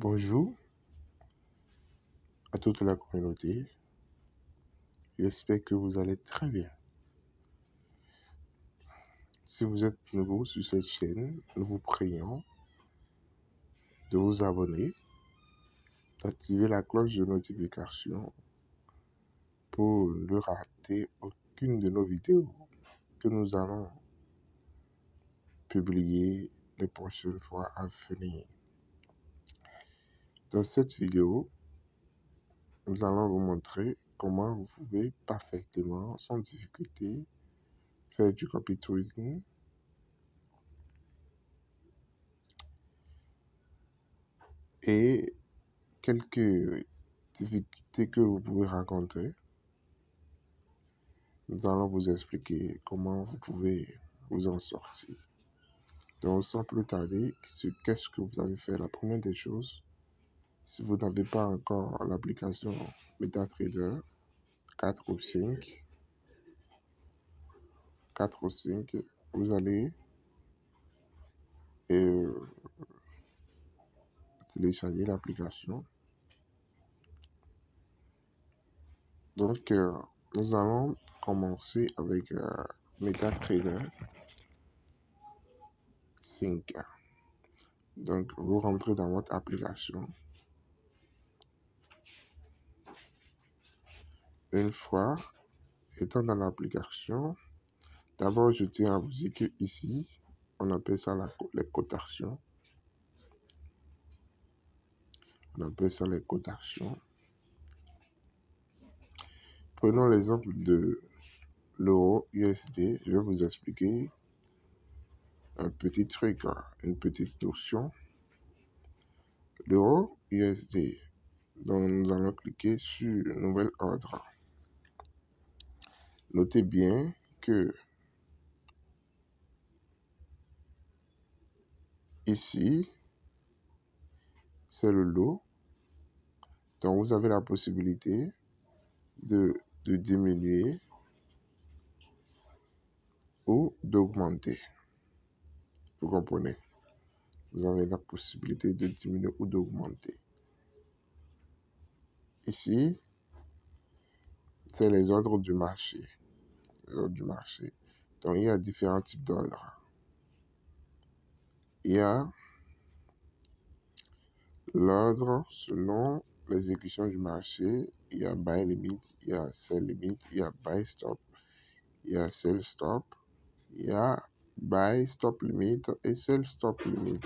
Bonjour à toute la communauté. J'espère que vous allez très bien. Si vous êtes nouveau sur cette chaîne, nous vous prions de vous abonner, d'activer la cloche de notification pour ne rater aucune de nos vidéos que nous allons publier les prochaines fois à venir. Dans cette vidéo, nous allons vous montrer comment vous pouvez parfaitement, sans difficulté, faire du copywriting et quelques difficultés que vous pouvez rencontrer. Nous allons vous expliquer comment vous pouvez vous en sortir. Donc, sans plus tarder, qu'est-ce que vous avez fait? La première des choses, si vous n'avez pas encore l'application MetaTrader 4 ou 5, vous allez télécharger l'application. Donc, nous allons commencer avec MetaTrader 5. Donc, vous rentrez dans votre application. Une fois étant dans l'application, d'abord, je tiens à vous dire que ici, on appelle ça les cotations. On appelle ça les cotations. Prenons l'exemple de l'euro USD. Je vais vous expliquer un petit truc, une petite notion. L'euro USD. Donc, nous allons cliquer sur Nouvel ordre. Notez bien que ici, c'est le lot. Donc, vous avez la possibilité de diminuer ou d'augmenter. Vous comprenez? Vous avez la possibilité de diminuer ou d'augmenter. Ici, c'est les ordres du marché. Les ordres du marché. Donc, il y a différents types d'ordres. Il y a l'ordre selon l'exécution du marché. Il y a buy limit, il y a sell limit, il y a buy stop, il y a sell stop, il y a buy stop limit et sell stop limit.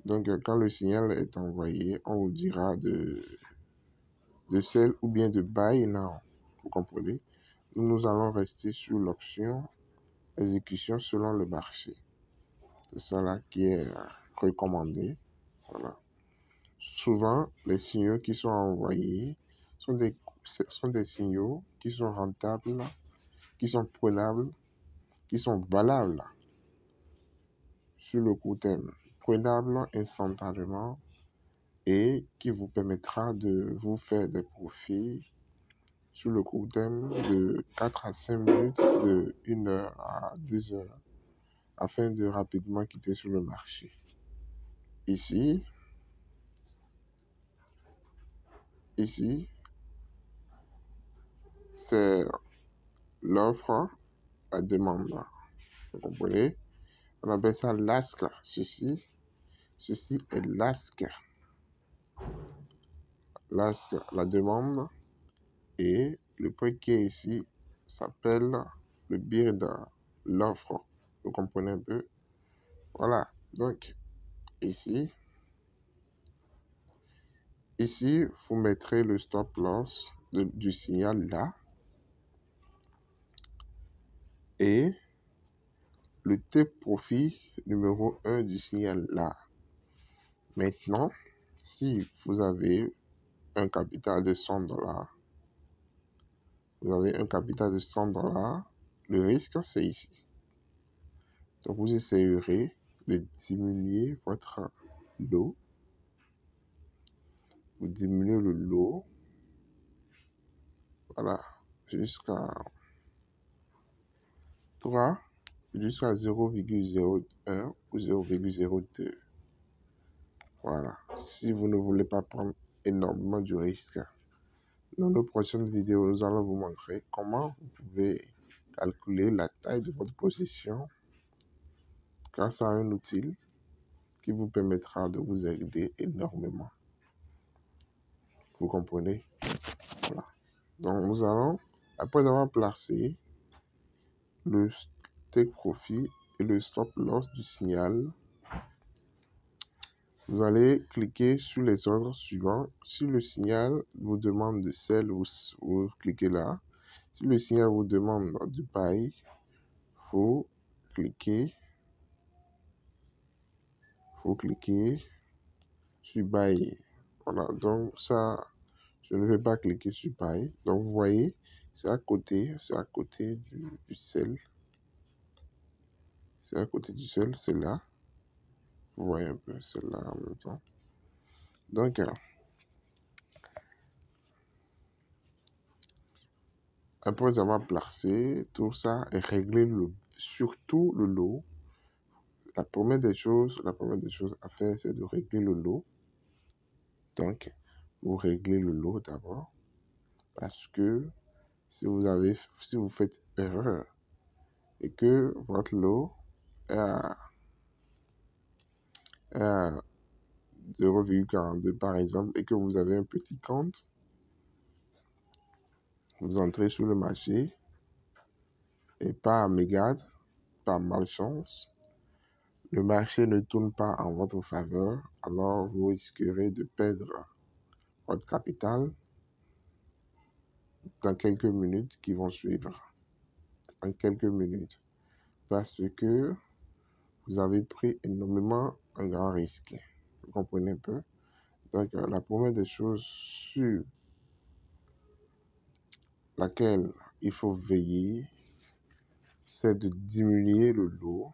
Donc, quand le signal est envoyé, on vous dira de sell ou bien de buy now. Vous comprenez? Nous allons rester sur l'option exécution selon le marché. C'est cela qui est recommandé. Voilà. Souvent, les signaux qui sont envoyés sont des signaux qui sont rentables, qui sont prenables, qui sont valables sur le court terme, prenables instantanément et qui vous permettra de vous faire des profits sur le court terme de 4 à 5 minutes, de 1 heure à 2 heures, afin de rapidement quitter sur le marché. Ici, c'est l'offre, la demande. Vous comprenez? On appelle ça l'ASK. Ceci est l'ASK. L'ASK, la demande. Et le prix qui est ici s'appelle le bid, l'offre. Vous comprenez un peu? Voilà. Donc, ici, vous mettrez le stop loss du signal là. Et le take profit numéro 1 du signal là. Maintenant, si vous avez un capital de $100, le risque c'est ici. Donc vous essayerez de diminuer votre lot. Vous diminuez le lot. Voilà. Jusqu'à 0,01 ou 0,02. Voilà. Si vous ne voulez pas prendre énormément de risques, dans nos prochaines vidéos, nous allons vous montrer comment vous pouvez calculer la taille de votre position grâce à un outil qui vous permettra de vous aider énormément. Vous comprenez? Voilà. Donc, nous allons, après avoir placé le take profit et le stop loss du signal, vous allez cliquer sur les ordres suivants. Si le signal vous demande de sell, vous cliquez là. Si le signal vous demande de buy, faut cliquer, sur buy. Voilà, donc ça, je ne vais pas cliquer sur buy. Donc vous voyez, c'est à côté du sell. C'est à côté du sell, c'est là. Vous voyez un peu, c'est là en même temps. Donc, après avoir placé tout ça et réglé surtout le lot, la première des choses à faire, c'est de régler le lot. Donc, vous réglez le lot d'abord, parce que si vous faites erreur et que votre lot est à 0,42 par exemple et que vous avez un petit compte, vous entrez sur le marché et par mégarde, par malchance, le marché ne tourne pas en votre faveur, alors vous risquerez de perdre votre capital dans quelques minutes qui vont suivre. En quelques minutes. Parce que vous avez pris énormément un grand risque. Vous comprenez un peu? Donc, la première des choses sur laquelle il faut veiller, c'est de diminuer le lot,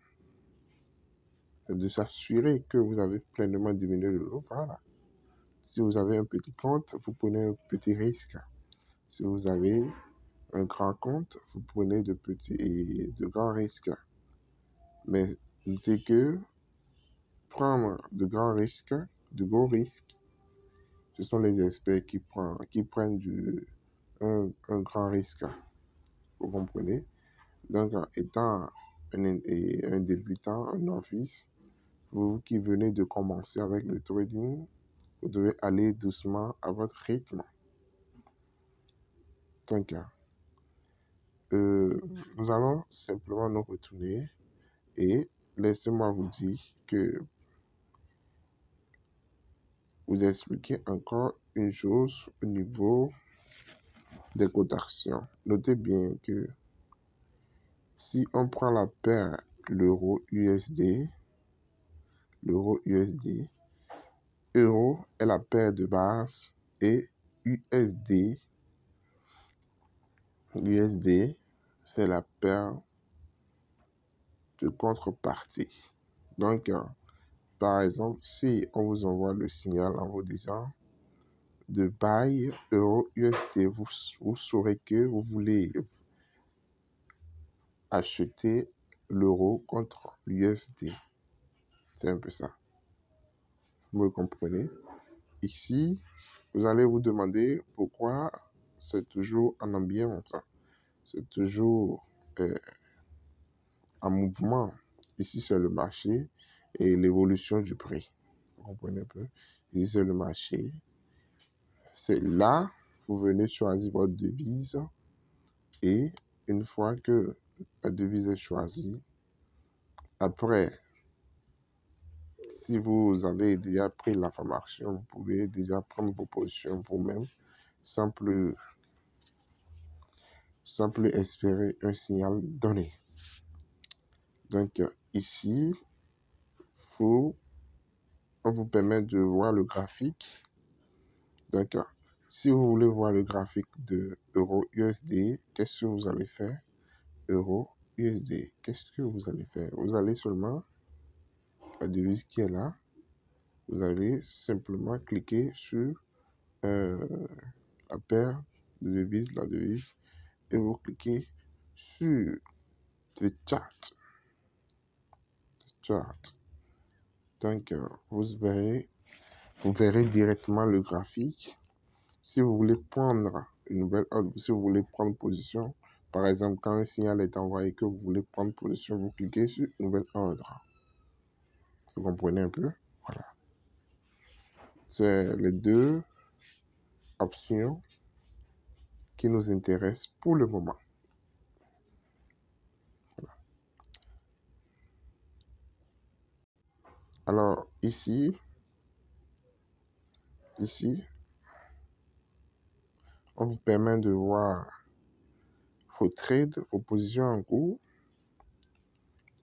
de s'assurer que vous avez pleinement diminué le lot. Voilà. Si vous avez un petit compte, vous prenez un petit risque. Si vous avez un grand compte, vous prenez de petits et de grands risques. Mais notez que prendre de grands risques, de gros risques, ce sont les experts qui prennent un grand risque. Vous comprenez? Donc, étant un débutant, un novice, vous qui venez de commencer avec le trading, vous devez aller doucement à votre rythme. Donc, nous allons simplement nous retourner et laissez-moi vous dire que vous expliquer encore une chose au niveau des cotations. Notez bien que si on prend la paire l'euro USD, euro est la paire de base et USD c'est la paire de contrepartie. Donc, par exemple, si on vous envoie le signal en vous disant de buy euro USD, vous saurez que vous voulez acheter l'euro contre l'USD. C'est un peu ça. Vous me comprenez? Ici, vous allez vous demander pourquoi c'est toujours en ambiance, c'est toujours en mouvement. Ici, c'est le marché et l'évolution du prix. Vous comprenez un peu? Ici, c'est le marché. C'est là, vous venez choisir votre devise et une fois que la devise est choisie, après, si vous avez déjà pris l'information, vous pouvez déjà prendre vos positions vous-même sans plus espérer un signal donné. Donc ici, on vous permet de voir le graphique. Donc, si vous voulez voir le graphique de euro USD, qu'est-ce que vous allez faire? Euro USD, qu'est-ce que vous allez faire? Vous allez seulement, la devise qui est là, vous allez simplement cliquer sur la paire de devises, la devise, et vous cliquez sur the chart. Donc, vous verrez vous verrez directement le graphique. Si vous voulez prendre une nouvelle ordre, si vous voulez prendre position, par exemple, quand un signal est envoyé que vous voulez prendre position, vous cliquez sur Nouvel ordre. Vous comprenez un peu? Voilà. C'est les deux options qui nous intéressent pour le moment. Voilà. Alors, ici, on vous permet de voir vos trades, vos positions en cours.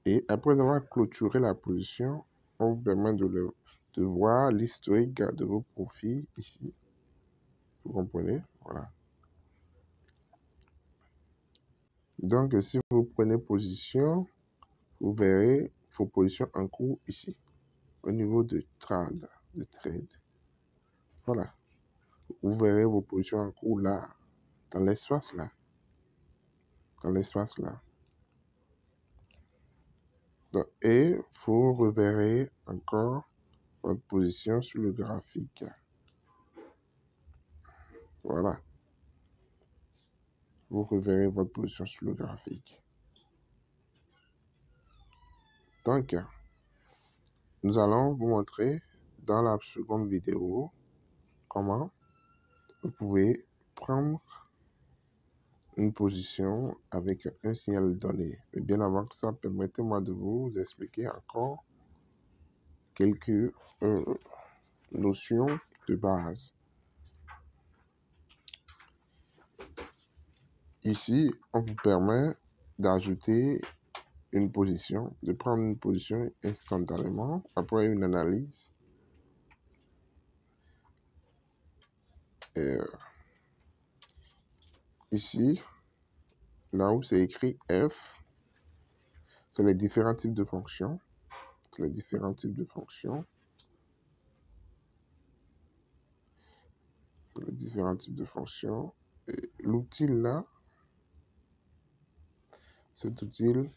Et après avoir clôturé la position, on vous permet de voir l'historique de vos profits ici. Vous comprenez? Voilà. Donc, si vous prenez position, vous verrez vos positions en cours ici, au niveau de trade. Voilà. Vous verrez vos positions en cours là, dans l'espace là. Et vous reverrez encore votre position sur le graphique. Voilà. Vous reverrez votre position sur le graphique. Donc, nous allons vous montrer dans la seconde vidéo comment vous pouvez prendre une position avec un signal donné. Mais bien avant que ça, permettez-moi de vous expliquer encore quelques notions de base. Ici, on vous permet d'ajouter une position, de prendre une position instantanément après une analyse. Et ici, là où c'est écrit F, c'est les différents types de fonctions. Et l'outil là, cet outil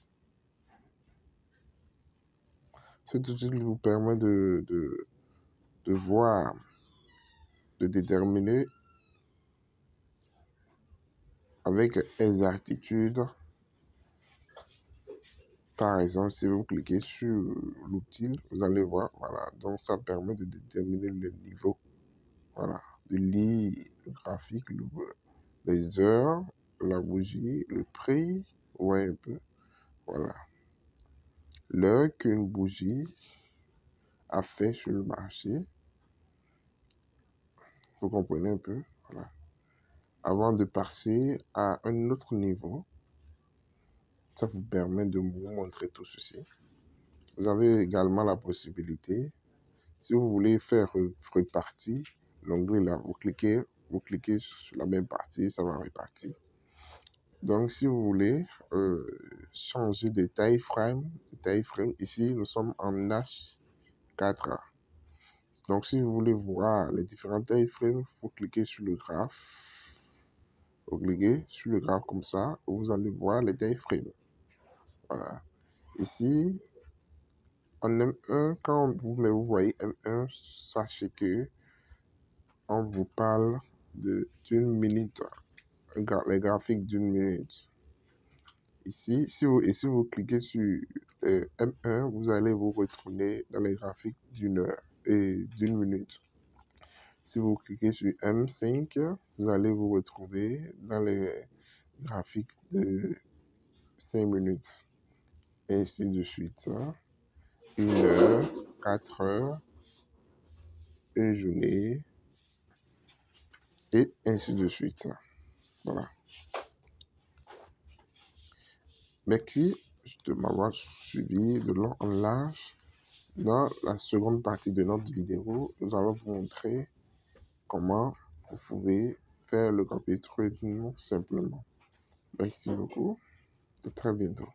vous permet de voir, de déterminer avec exactitude. Par exemple, si vous cliquez sur l'outil, vous allez voir, voilà, donc ça permet de déterminer le niveau, voilà, de lire le graphique, les heures, la bougie, le prix, ouais, un peu, voilà, l'heure qu'une bougie a fait sur le marché, vous comprenez un peu, voilà. Avant de passer à un autre niveau, ça vous permet de vous montrer tout ceci. Vous avez également la possibilité, si vous voulez faire repartir, l'onglet là, vous cliquez sur la même partie, ça va repartir. Donc, si vous voulez changer de taille frame, ici, nous sommes en H4. Donc, si vous voulez voir les différentes tailles frame, vous cliquez sur le graphe. Vous cliquez sur le graphe comme ça, vous allez voir les tailles frame. Voilà. Ici, en M1, quand vous voyez M1, sachez que on vous parle d'une minute, les graphiques d'une minute. Ici, si vous cliquez sur M1, vous allez vous retrouver dans les graphiques d'une heure et d'une minute. Si vous cliquez sur M5, vous allez vous retrouver dans les graphiques de 5 minutes. Et ainsi de suite. 1 heure, 4 heures, une journée, et ainsi de suite. Voilà. Merci de m'avoir suivi de long en large. Dans la seconde partie de notre vidéo, nous allons vous montrer comment vous pouvez faire le copy trading simplement. Merci beaucoup. À très bientôt.